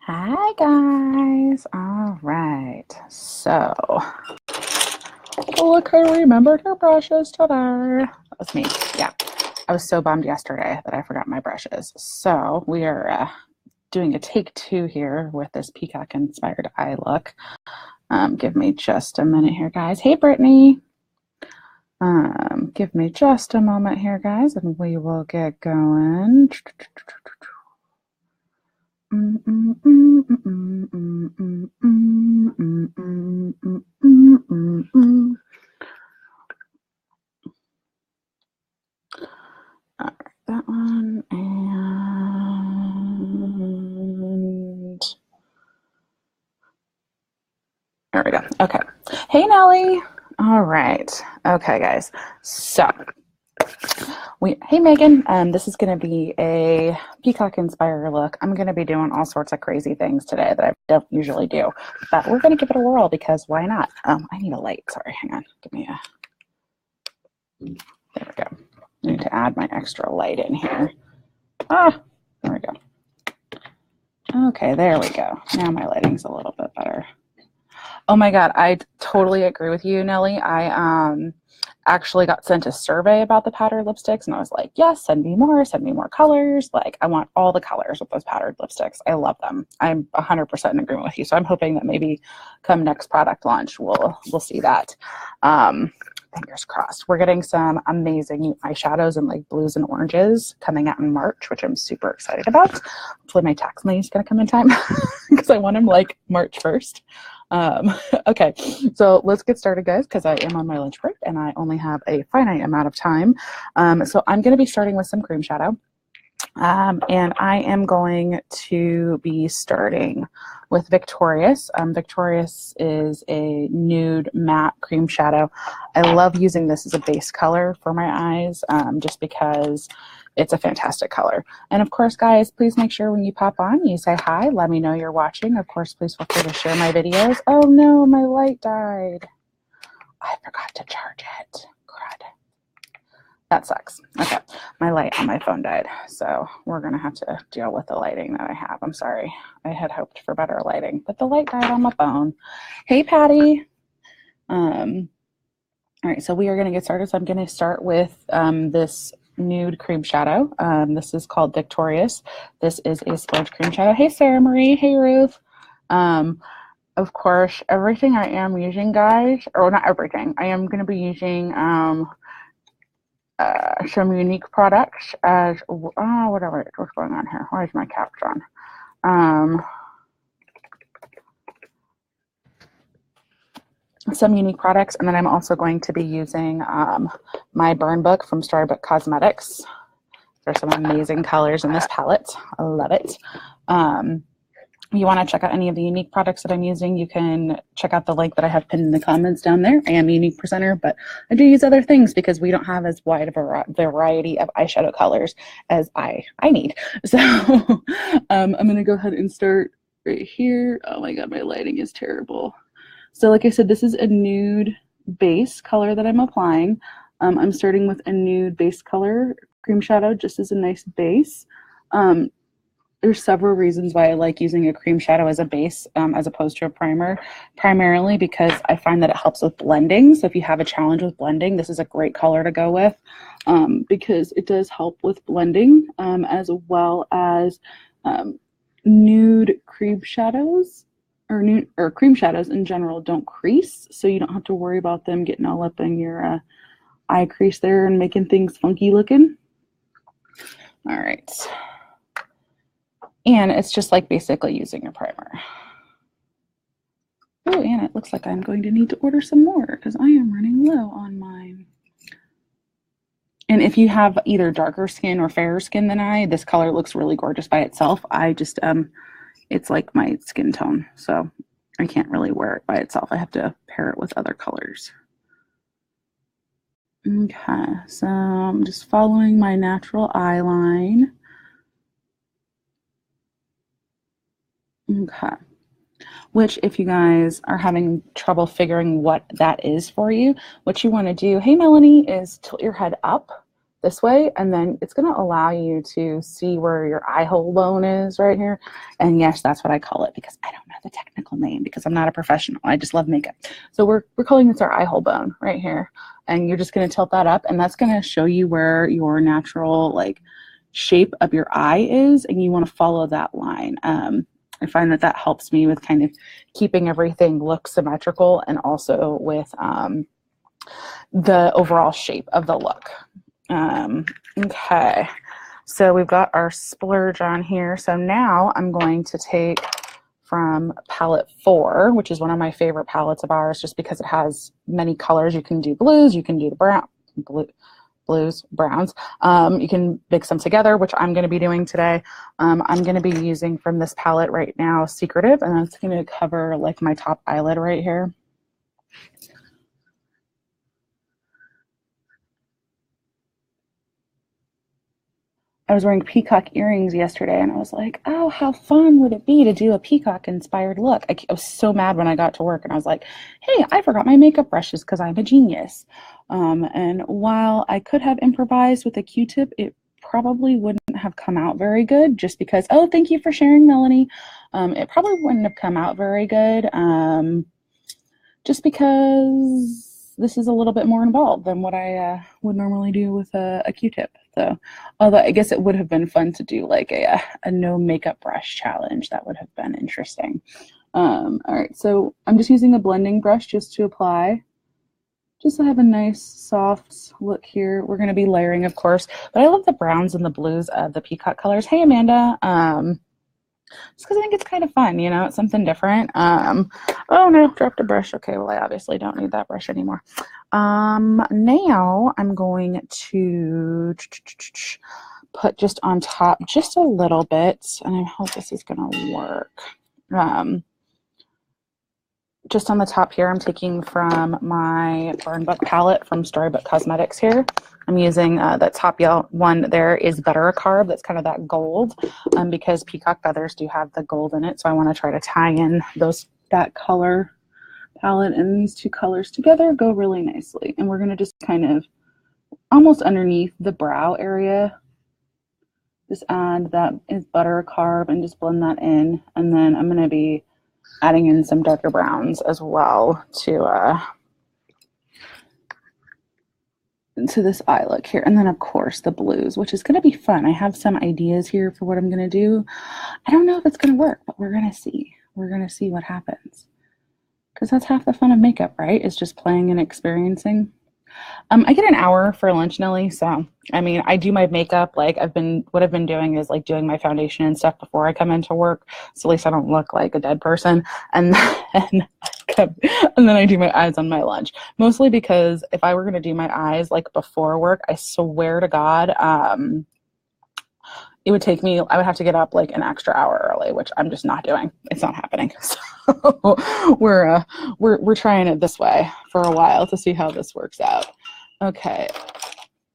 Hi guys. All right. So, look who remembered her brushes today. That was me. Yeah. I was so bummed yesterday that I forgot my brushes. So, we are doing a take two here with this Peacock inspired eye look. Give me just a minute here, guys. Hey, Brittany. Give me just a moment here, guys, and we will get going. All right, that one, and there we go. Okay. Hey, Nellie. All right. Okay, guys. So, hey, Megan. This is going to be a Peacock inspired look. I'm going to be doing all sorts of crazy things today that I don't usually do, but we're going to give it a whirl because why not? I need a light. Sorry, hang on. Give me a. There we go. I need to add my extra light in here. There we go. Okay, there we go. Now my lighting's a little bit better. Oh my God, I totally agree with you, Nellie. I actually got sent a survey about the powdered lipsticks, and I was like, yes, send me more colors. Like, I want all the colors with those powdered lipsticks. I love them. I'm 100% in agreement with you. So I'm hoping that maybe come next product launch, we'll see that. Fingers crossed. We're getting some amazing eyeshadows in like blues and oranges coming out in March, which I'm super excited about. Hopefully my tax money is going to come in time because I want them like March 1st. Okay, so let's get started, guys, because I am on my lunch break and I only have a finite amount of time. So I'm going to be starting with some cream shadow. And I am going to be starting with Victorious. Victorious is a nude matte cream shadow. I love using this as a base color for my eyes just because it's a fantastic color. And of course, guys, please make sure when you pop on, you say hi. Let me know you're watching. Of course, please feel free to share my videos. Oh no, my light died. I forgot to charge it. Crud. That sucks. Okay, my light on my phone died, so we're gonna have to deal with the lighting that I have. I'm sorry. I had hoped for better lighting, but the light died on my phone. Hey, Patty. All right, so we are gonna get started. So I'm gonna start with this nude cream shadow. This is called Victorious. This is a sponge cream shadow. Hey, Sarah Marie. Hey, Ruth. Of course, everything I am using, guys, or not everything, I am gonna be using some unique products as whatever. What's going on here? Why is my caps on? Some unique products, and then I'm also going to be using my burn book from Storybook Cosmetics. There's some amazing colors in this palette. I love it. You want to check out any of the unique products that I'm using, you can check out the link that I have pinned in the comments down there. I am a unique presenter, but I do use other things because we don't have as wide of a variety of eyeshadow colors as I need. So I'm going to go ahead and start right here. Oh my God, my lighting is terrible. So like I said, this is a nude base color that I'm applying. I'm starting with a nude base color cream shadow just as a nice base. There's several reasons why I like using a cream shadow as a base as opposed to a primer, primarily because I find that it helps with blending. So if you have a challenge with blending, this is a great color to go with because it does help with blending as well as nude cream shadows or cream shadows in general don't crease. So you don't have to worry about them getting all up in your eye crease there and making things funky looking. All right. And it's just like basically using a primer. Oh, and it looks like I'm going to need to order some more because I am running low on mine. And if you have either darker skin or fairer skin than I, this color looks really gorgeous by itself. I just, it's like my skin tone, so I can't really wear it by itself. I have to pair it with other colors. Okay, so I'm just following my natural eye line. Okay. Which, if you guys are having trouble figuring what that is for you, what you want to do, hey Melanie, is tilt your head up. this way, and then it's going to allow you to see where your eye hole bone is right here. And yes, that's what I call it, because I don't know the technical name because I'm not a professional. I just love makeup. So we're calling this our eye hole bone right here. And you're just going to tilt that up, and that's going to show you where your natural like shape of your eye is, and you want to follow that line. I find that that helps me with kind of keeping everything look symmetrical, and also with the overall shape of the look. Okay, so we've got our splurge on here. So now I'm going to take from palette 4, which is one of my favorite palettes of ours, just because it has many colors. You can do blues, you can do the blues, browns. You can mix them together, which I'm going to be doing today. I'm going to be using from this palette right now, Secretive, and that's going to cover like my top eyelid right here. I was wearing peacock earrings yesterday, and I was like, oh, how fun would it be to do a peacock inspired look? I was so mad when I got to work, and I was like, hey, I forgot my makeup brushes because I'm a genius. And while I could have improvised with a Q-tip, it probably wouldn't have come out very good, just because, oh, thank you for sharing, Melanie. It probably wouldn't have come out very good, just because this is a little bit more involved than what I would normally do with a Q-tip. So, although I guess it would have been fun to do like a no makeup brush challenge. That would have been interesting. All right, so I'm just using a blending brush just to apply, just to have a nice soft look here. We're going to be layering, of course, but I love the browns and the blues of the peacock colors. Hey, Amanda. Just because I think it's kind of fun, you know, it's something different. Oh no, dropped a brush. Okay, well, I obviously don't need that brush anymore. Now I'm going to put just on top just a little bit, and I hope this is going to work. Just on the top here, I'm taking from my Burn Book palette from Storybook Cosmetics here. I'm using the top yellow one there is Butter a Carb. That's kind of that gold, because Peacock Feathers do have the gold in it. So I want to try to tie in that color palette and these two colors together, go really nicely. And we're going to just kind of almost underneath the brow area, just add that is Butter a Carb and just blend that in. And then I'm going to be adding in some darker browns as well to this eye look here. And then of course the blues, which is going to be fun. I have some ideas here for what I'm going to do. I don't know if it's going to work, but we're going to see. We're going to see what happens. Because that's half the fun of makeup, right? Is just playing and experiencing. I get an hour for lunch, Nelly. So, I mean, I do my makeup. Like what I've been doing is like doing my foundation and stuff before I come into work. So at least I don't look like a dead person. And then, and then I do my eyes on my lunch. Mostly because if I were going to do my eyes like before work, I swear to God, it would take me, I would have to get up like an extra hour early, which I'm just not doing. It's not happening. So we're trying it this way for a while to see how this works out. Okay.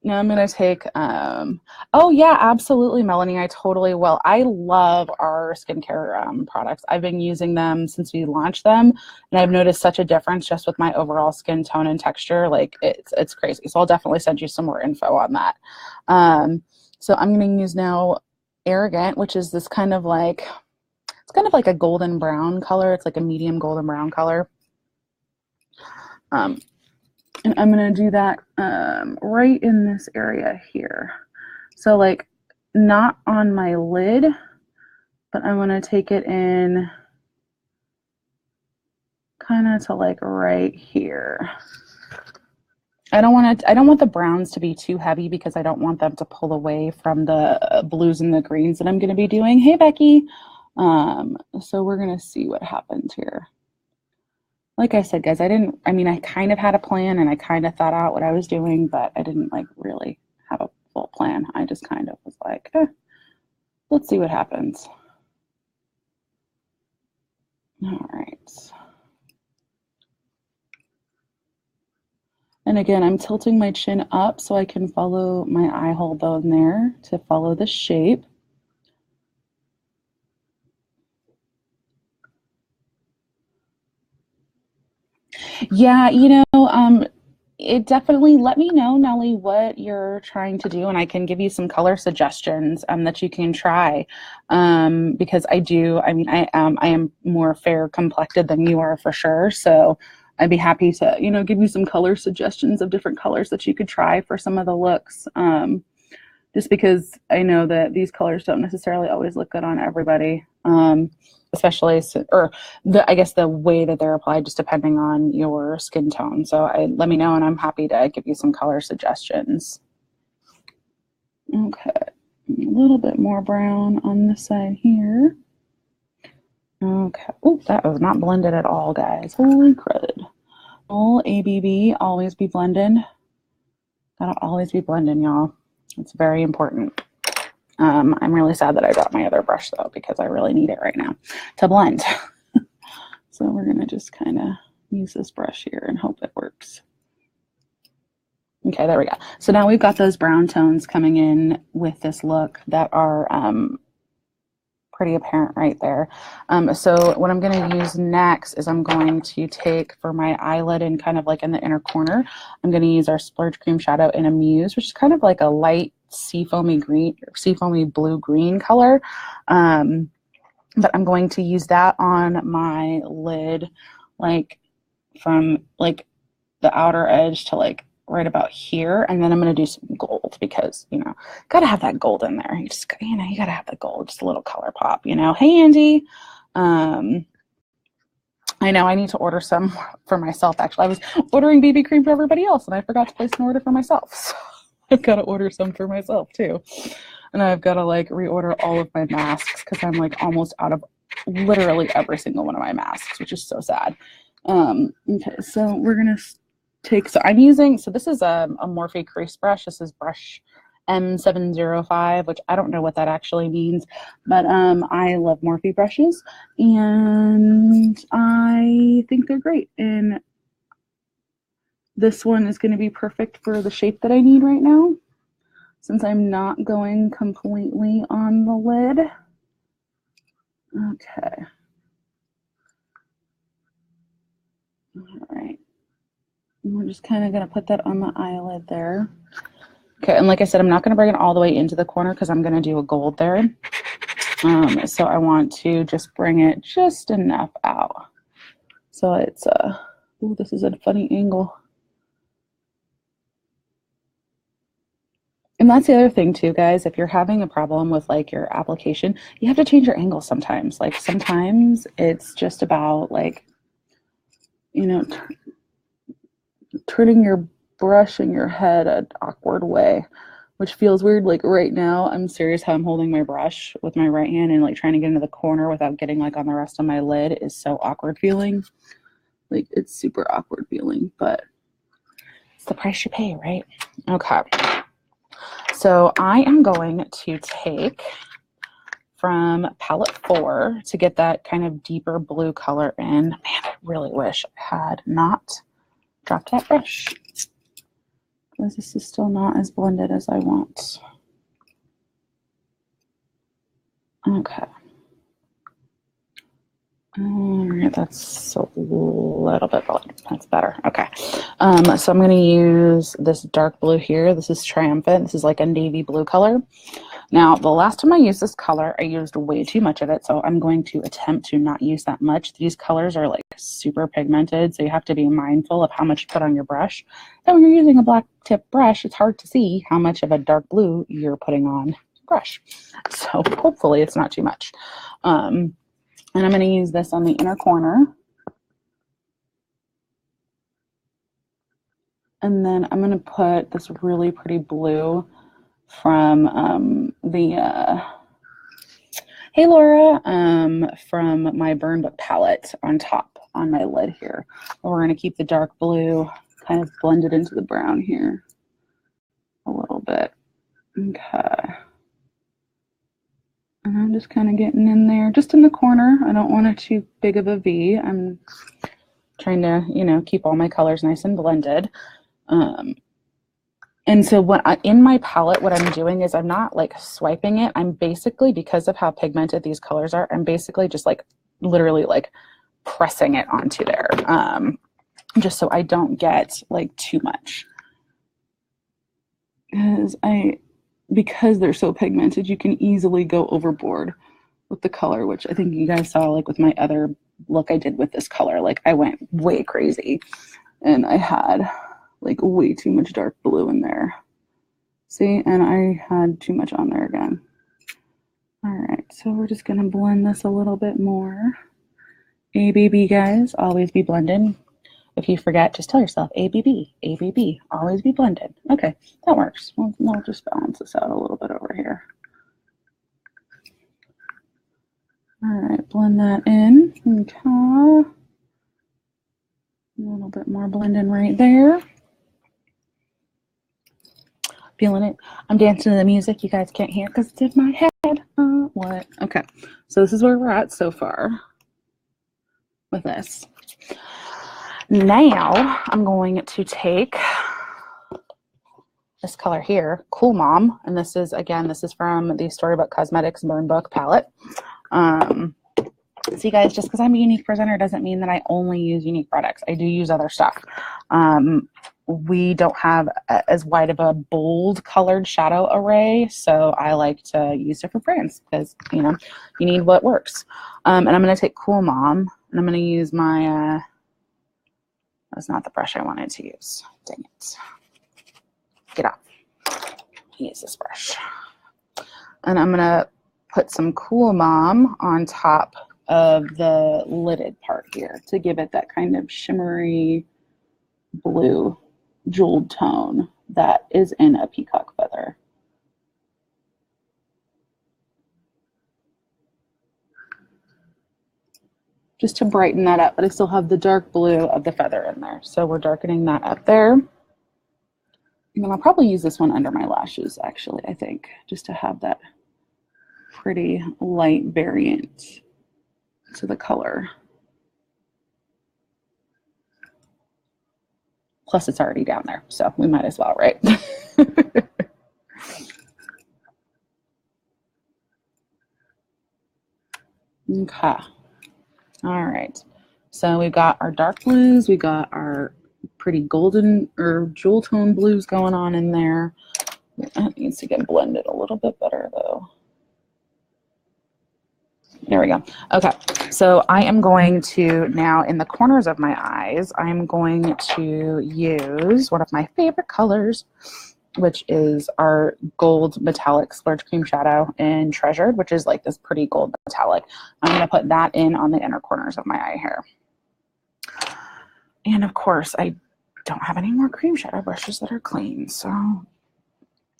Now I'm going to take, oh yeah, absolutely, Melanie. I totally will. I love our skincare products. I've been using them since we launched them, and I've noticed such a difference just with my overall skin tone and texture. Like it's crazy. So I'll definitely send you some more info on that. So I'm going to use now Arrogant, which is this kind of like, it's kind of like a golden brown color. It's like a medium golden brown color. And I'm going to do that right in this area here. So like not on my lid, but I want to take it in kind of to like right here. I don't want the browns to be too heavy because I don't want them to pull away from the blues and the greens that I'm going to be doing. Hey, Becky. So we're going to see what happens here. Like I said, guys, I kind of had a plan and I kind of thought out what I was doing, but I didn't like really have a full plan. I just kind of was like, let's see what happens. All right. And again, I'm tilting my chin up so I can follow my eye hole bone there to follow the shape. Yeah, it definitely, let me know, Nellie, what you're trying to do, and I can give you some color suggestions that you can try. Because I mean, I am more fair complected than you are for sure. So I'd be happy to, give you some color suggestions of different colors that you could try for some of the looks. Just because I know that these colors don't necessarily always look good on everybody. Especially, I guess the way that they're applied, just depending on your skin tone. So let me know, and I'm happy to give you some color suggestions. Okay, a little bit more brown on this side here. Okay, oh, that was not blended at all, guys. Holy crud. Full ABB, always be blended. Gotta always be blending, y'all. It's very important. I'm really sad that I dropped my other brush though, because I really need it right now to blend. So we're gonna just kind of use this brush here and hope it works. Okay, there we go. So now we've got those brown tones coming in with this look that are pretty apparent right there. So what I'm going to use next is I'm going to take for my eyelid and kind of like in the inner corner, I'm going to use our Splurge Cream Shadow in a Muse, which is kind of like a light seafoamy blue-green color. But I'm going to use that on my lid, like from like the outer edge to like right about here, and then I'm going to do some gold because gotta have that gold in there. You gotta have the gold, just a little color pop. Hey Andy, I know I need to order some for myself. Actually, I was ordering BB cream for everybody else, and I forgot to place an order for myself. So I've got to order some for myself too, and I've got to like reorder all of my masks because I'm like almost out of literally every single one of my masks, which is so sad. Okay, so we're gonna this is a Morphe crease brush. This is brush M705, which I don't know what that actually means, but I love Morphe brushes and I think they're great. And this one is going to be perfect for the shape that I need right now, since I'm not going completely on the lid. Okay. All right. And we're just kind of going to put that on the eyelid there. Okay, and like I said, I'm not going to bring it all the way into the corner because I'm going to do a gold there. So I want to just bring it just enough out. So it's, ooh, this is a funny angle. And that's the other thing too, guys. If you're having a problem with like your application, you have to change your angle sometimes. Like sometimes it's just about like, turning your brush in your head an awkward way, which feels weird. Like right now, I'm serious how I'm holding my brush with my right hand and like trying to get into the corner without getting like on the rest of my lid is so awkward feeling. Like it's super awkward feeling, but it's the price you pay, right? Okay. So I am going to take from palette 4 to get that kind of deeper blue color in. Man, I really wish I had not dropped that brush, because this is still not as blended as I want. Okay. All right, that's a little bit blended. That's better. Okay. So I'm going to use this dark blue here. This is Triumphant. This is like a navy blue color. Now, the last time I used this color, I used way too much of it, so I'm going to attempt to not use that much. These colors are like super pigmented, so you have to be mindful of how much you put on your brush. And when you're using a black tip brush, it's hard to see how much of a dark blue you're putting on the brush. So hopefully it's not too much. And I'm going to use this on the inner corner. And then I'm going to put this really pretty blue from hey Laura, from my Burn Book palette on top on my lid here. We're going to keep the dark blue kind of blended into the brown here a little bit. Okay. And I'm just kind of getting in there, just in the corner. I don't want it too big of a V. I'm trying to, keep all my colors nice and blended. And so in my palette, what I'm doing is I'm not like swiping it. I'm basically, because of how pigmented these colors are, I'm basically just like literally like pressing it onto there. just so I don't get like too much. Because they're so pigmented, you can easily go overboard with the color, which I think you guys saw like with my other look I did with this color. Like I went way crazy and I had like way too much dark blue in there. See, and I had too much on there again. All right, so we're just gonna blend this a little bit more. ABB, guys, always be blended. If you forget, just tell yourself ABB, always be blended. Okay, that works. We'll just balance this out a little bit over here. All right, blend that in. Okay. A little bit more blending right there. Feeling it. I'm dancing to the music. You guys can't hear because it's in my head. What? Okay, so this is where we're at so far with this. Now I'm going to take this color here, Cool Mom, and this is from the Storybook Cosmetics Burn Book palette. So you guys, just because I'm a unique presenter doesn't mean that I only use unique products. I do use other stuff. We don't have as wide of a bold colored shadow array, so I like to use different brands because, you know, you need what works. And I'm going to take Cool Mom, and I'm going to use my, that's not the brush I wanted to use. Dang it. Get off. Use this brush. And I'm going to put some Cool Mom on top of the lidded part here to give it that kind of shimmery blue jeweled tone that is in a peacock feather. Just to brighten that up, but I still have the dark blue of the feather in there. So we're darkening that up there. And then I'll probably use this one under my lashes, actually, I think, just to have that pretty light variant to the color. Plus it's already down there, so we might as well, right? Okay. All right. So we've got our dark blues, we got our pretty golden or jewel tone blues going on in there. That needs to get blended a little bit better though. There we go. Okay, so I am going to now, in the corners of my eyes, I'm going to use one of my favorite colors, which is our gold metallic splurge cream shadow in Treasured, which is like this pretty gold metallic. I'm going to put that in on the inner corners of my eye hair. And of course, I don't have any more cream shadow brushes that are clean, so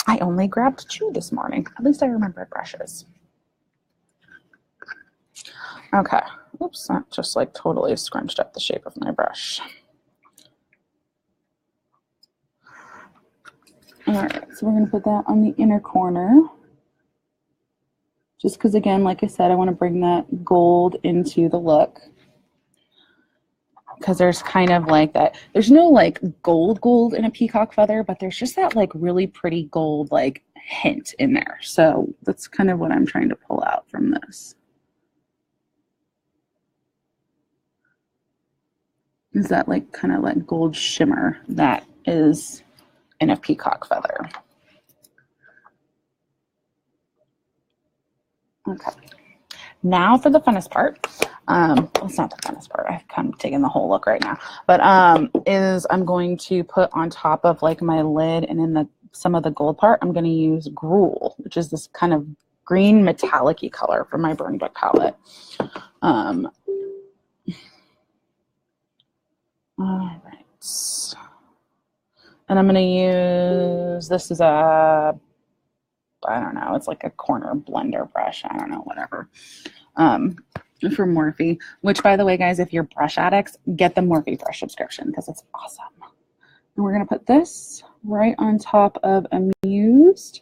I only grabbed 2 this morning. At least I remembered brushes. Okay, oops, that just like totally scrunched up the shape of my brush. All right, so we're going to put that on the inner corner. Just because, again, like I said, I want to bring that gold into the look. Because there's kind of like that, there's no like gold in a peacock feather, but there's just that like really pretty gold like hint in there. So that's kind of what I'm trying to pull out from this. Is that like kind of like gold shimmer that is in a peacock feather. Okay, now for the funnest part. Well, it's not the funnest part. I've kind of taken the whole look right now, but is I'm going to put on top of like my lid and in some of the gold part, I'm going to use Gruel, which is this kind of green metallic-y color from my Burn Book palette. All right. And I'm going to use, this is a, I don't know, it's like a corner blender brush. I don't know, whatever. For Morphe, which by the way, guys, if you're brush addicts, get the Morphe brush subscription because it's awesome. And we're going to put this right on top of Amused,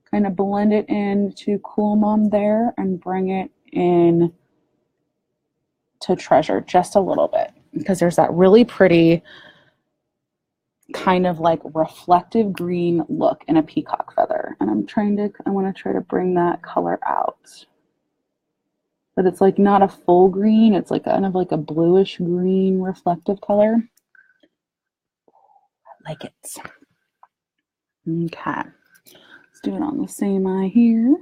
kind of blend it into Cool Mom there and bring it in to Treasure just a little bit because there's that really pretty kind of like reflective green look in a peacock feather. And I want to try to bring that color out. But it's like not a full green, it's like kind of like a bluish green reflective color. like it. Okay, let's do it on the same eye here.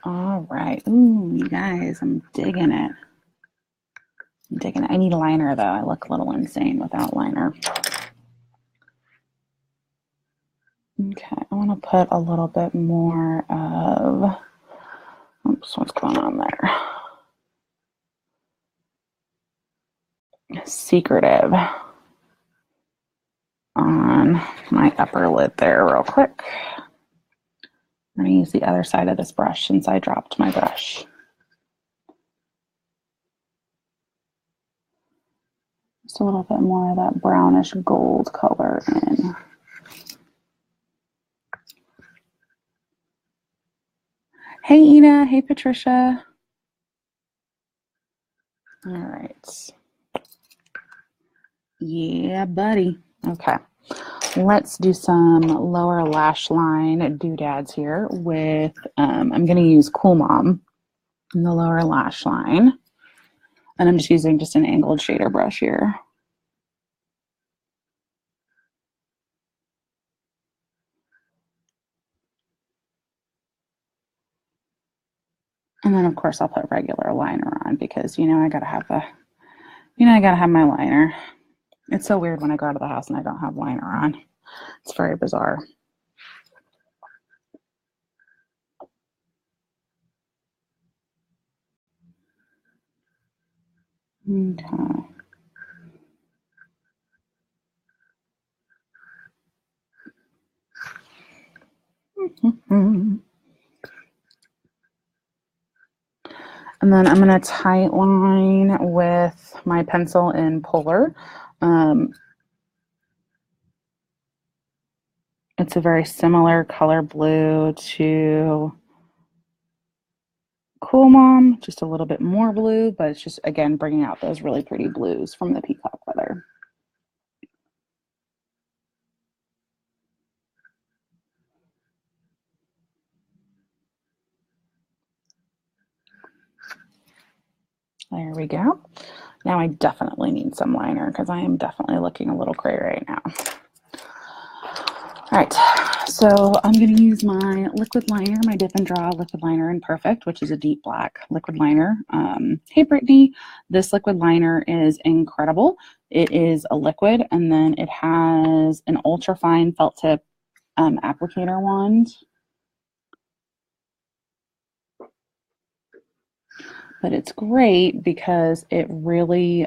All right. Ooh, you guys, I'm digging it. I'm digging it. I need a liner, though. I look a little insane without liner. Okay, I want to put a little bit more of, oops, what's going on there? Secretive on my upper lid there real quick. I'm going to use the other side of this brush since I dropped my brush. Just a little bit more of that brownish gold color in. Hey, Ina. Hey, Patricia. All right. Yeah, buddy. Okay. Let's do some lower lash line doodads here with, I'm going to use Cool Mom in the lower lash line. And I'm just using just an angled shader brush here. And then of course I'll put regular liner on because, you know, I gotta have my liner. It's so weird when I go out of the house and I don't have liner on. It's very bizarre. Okay. And then I'm going to tight line with my pencil in Polar. It's a very similar color blue to Cool Mom, just a little bit more blue, but it's just, again, bringing out those really pretty blues from the Peacock leather. There we go. Now I definitely need some liner because I am definitely looking a little gray right now. All right, so I'm going to use my liquid liner, my Dip and Draw liquid liner in Perfect, which is a deep black liquid liner. Hey, Brittany, this liquid liner is incredible. It is a liquid, and then it has an ultra fine felt tip applicator wand. But it's great because it really,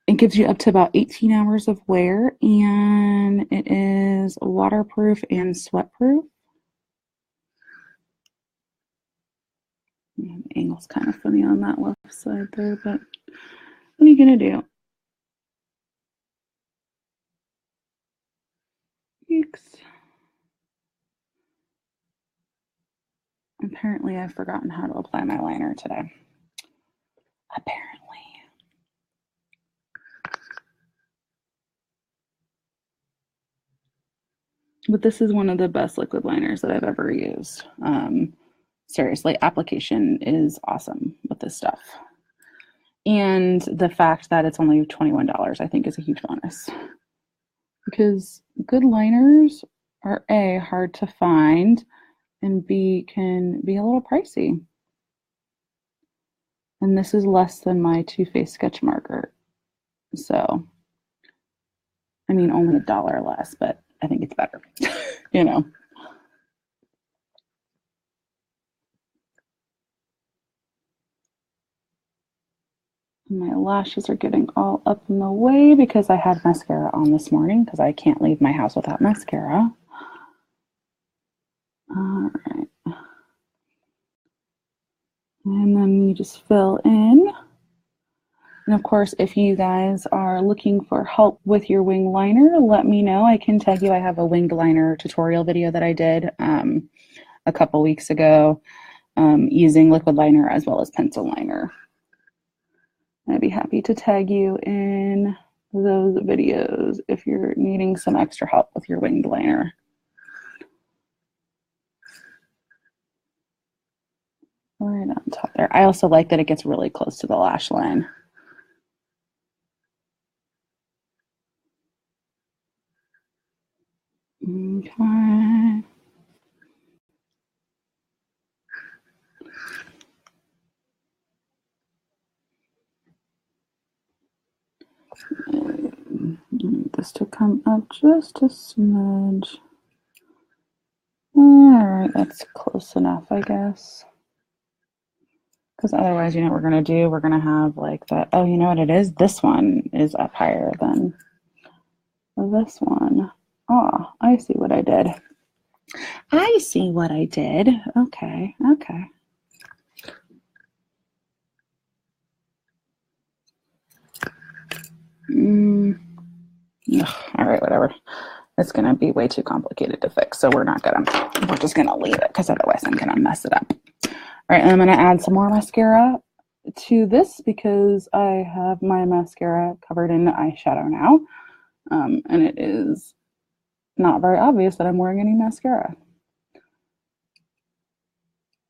it gives you up to about 18 hours of wear, and it is waterproof and sweatproof. The angle's kind of funny on that left side there, but what are you going to do? Yikes. Apparently, I've forgotten how to apply my liner today. Apparently. But this is one of the best liquid liners that I've ever used. Seriously, application is awesome with this stuff. And the fact that it's only $21, I think, is a huge bonus. Because good liners are A, hard to find, and B, can be a little pricey. And this is less than my Too Faced sketch marker. So, I mean, only $1 less, but I think it's better, you know. My lashes are getting all up in the way because I had mascara on this morning because I can't leave my house without mascara. All right. And then you just fill in. And of course, if you guys are looking for help with your wing liner, let me know. I can tell you I have a winged liner tutorial video that I did a couple weeks ago using liquid liner as well as pencil liner. I'd be happy to tag you in those videos if you're needing some extra help with your winged liner. Right on top there. I also like that it gets really close to the lash line. Okay. I need this to come up just a smidge. All right, that's close enough, I guess. Because otherwise, you know what we're going to do? We're going to have like that. Oh, you know what it is? This one is up higher than this one. Oh, I see what I did. I see what I did. Okay, okay. All right, whatever. It's going to be way too complicated to fix, so we're just going to leave it because otherwise I'm going to mess it up. All right, and I'm going to add some more mascara to this because I have my mascara covered in eyeshadow now, and it is not very obvious that I'm wearing any mascara.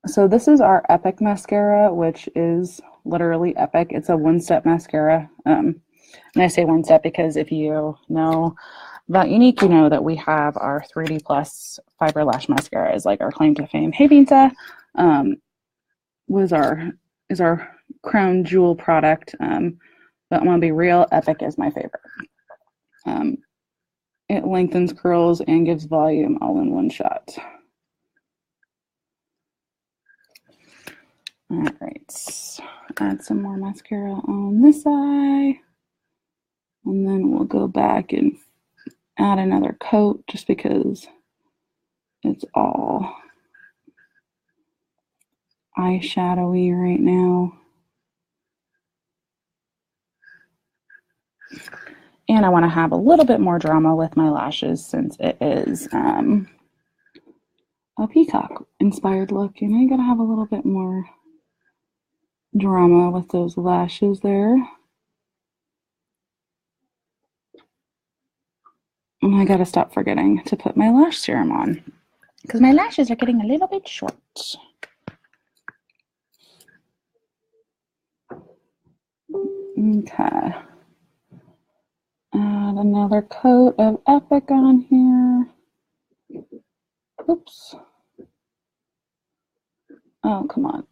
So this is our Epic mascara, which is literally epic. It's a one-step mascara. And I say one-step because if you know about Unique, you know that we have our 3D Plus Fiber Lash Mascara is like our claim to fame. Hey, Binta, is our crown jewel product. But I'm gonna be real, Epic is my favorite. It lengthens curls and gives volume all in one shot. All right, add some more mascara on this eye. And then we'll go back and add another coat just because it's all eyeshadowy right now. And I want to have a little bit more drama with my lashes since it is a peacock inspired look. And I gotta have a little bit more drama with those lashes there. And I gotta stop forgetting to put my lash serum on because my lashes are getting a little bit short. Okay. Add another coat of Epic on here. Oops. Oh, come on.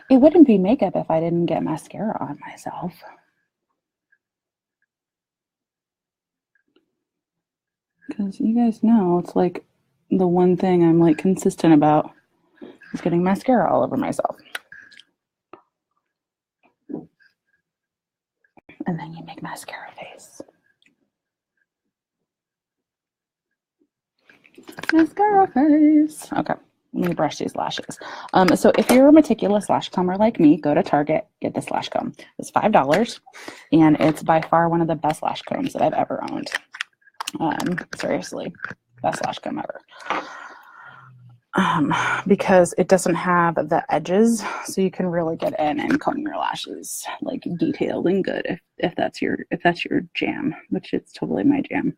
It wouldn't be makeup if I didn't get mascara on myself. Because you guys know it's like the one thing I'm like consistent about is getting mascara all over myself. And then you make mascara face. Mascara face. Okay, let me brush these lashes. So if you're a meticulous lash comber like me, go to Target, get this lash comb. It's $5, and it's by far one of the best lash combs that I've ever owned. Seriously, best lash comb ever. Because it doesn't have the edges, so you can really get in and comb your lashes like detailed and good if that's your jam, which it's totally my jam.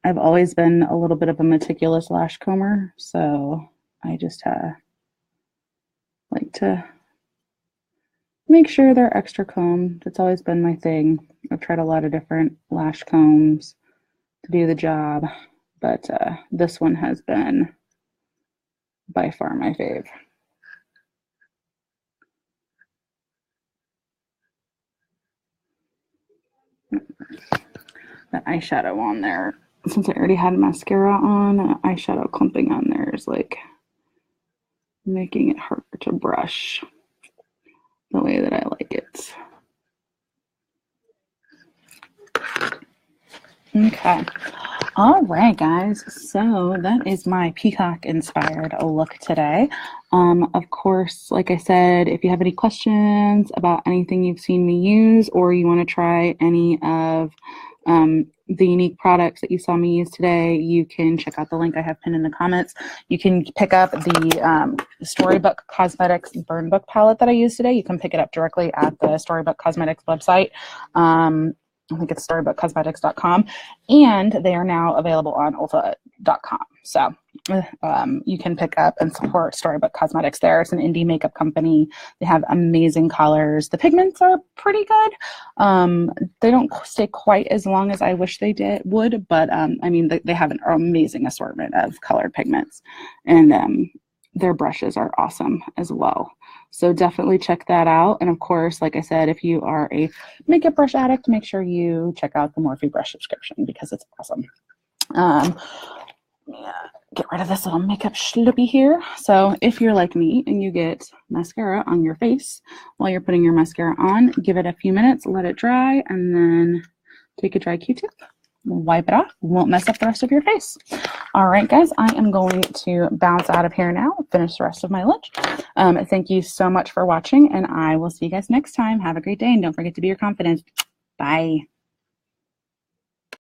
I've always been a little bit of a meticulous lash comber, so I just like to make sure they're extra combed. It's always been my thing. I've tried a lot of different lash combs to do the job, but this one has been by far my fave. The eyeshadow on there, since I already had mascara on, eyeshadow clumping on there is like making it harder to brush the way that I like it. Okay. All right, guys. So that is my peacock inspired look today. Of course, like I said, if you have any questions about anything you've seen me use or you want to try any of the unique products that you saw me use today, you can check out the link I have pinned in the comments. You can pick up the The Storybook Cosmetics Burn Book palette that I used today, you can pick it up directly at the Storybook Cosmetics website. I think it's storybookcosmetics.com, and they are now available on ulta.com. So you can pick up and support Storybook Cosmetics there. It's an indie makeup company. They have amazing colors. The pigments are pretty good. They don't stay quite as long as I wish they would, but I mean, they have an amazing assortment of colored pigments, and their brushes are awesome as well. So definitely check that out. And of course, like I said, if you are a makeup brush addict, make sure you check out the Morphe brush subscription because it's awesome. Yeah, get rid of this little makeup schloopy here. So if you're like me and you get mascara on your face while you're putting your mascara on, give it a few minutes, let it dry, and then take a dry Q-tip, wipe it off. Won't mess up the rest of your face. All right, guys, I am going to bounce out of here now, finish the rest of my lunch. Thank you so much for watching, and I will see you guys next time. Have a great day, and don't forget to be your confidence. Bye.